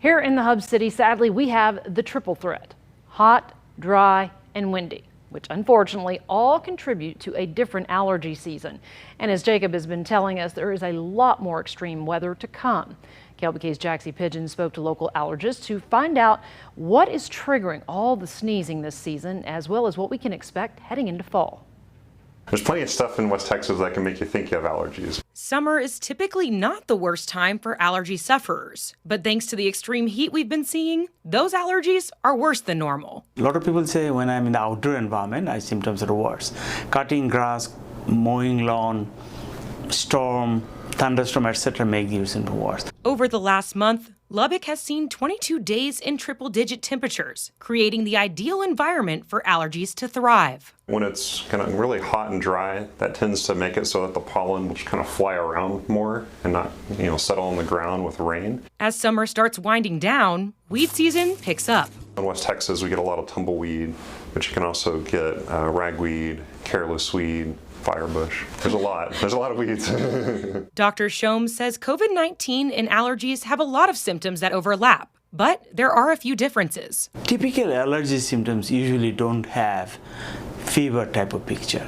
Here in the hub city, sadly, we have the triple threat: hot, dry, and windy, which unfortunately all contribute to a different allergy season. And as Jacob has been telling us, there is a lot more extreme weather to come. KLBK's Jaxie Pigeon spoke to local allergists to find out what is triggering all the sneezing this season, as well as what we can expect heading into fall. There's plenty of stuff in West Texas that can make you think you have allergies. Summer is typically not the worst time for allergy sufferers, but thanks to the extreme heat we've been seeing, those allergies are worse than normal. A lot of people say when I'm in the outdoor environment, my symptoms are worse. Cutting grass, mowing lawn, storm, thunderstorm, etc. make the symptoms worse. Over the last month, Lubbock has seen 22 days in triple-digit temperatures, creating the ideal environment for allergies to thrive. When it's kind of really hot and dry, that tends to make it so that the pollen will just kind of fly around more and not, settle on the ground with rain. As summer starts winding down, weed season picks up. In West Texas, we get a lot of tumbleweed, but you can also get ragweed, careless weed, firebush. There's a lot of weeds. Dr. Shom says COVID-19 and allergies have a lot of symptoms that overlap, but there are a few differences. Typical allergy symptoms usually don't have fever type of picture.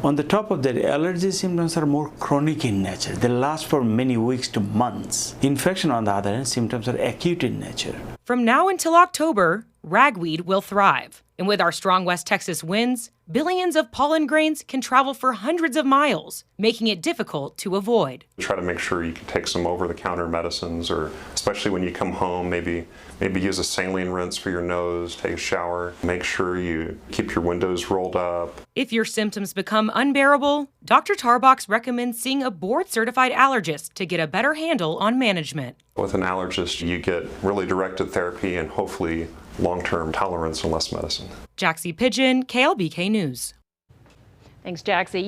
On the top of that, allergy symptoms are more chronic in nature. They last for many weeks to months. Infection, on the other hand, symptoms are acute in nature. From now until October, ragweed will thrive. And with our strong West Texas winds, billions of pollen grains can travel for hundreds of miles, making it difficult to avoid. Try to make sure you can take some over-the-counter medicines, or especially when you come home, maybe use a saline rinse for your nose, take a shower. Make sure you keep your windows rolled up. If your symptoms become unbearable, Dr. Tarbox recommends seeing a board-certified allergist to get a better handle on management. With an allergist, you get really directed therapy and hopefully long-term tolerance and less medicine. Jaxie Pigeon, KLBK News. Thanks, Jaxie.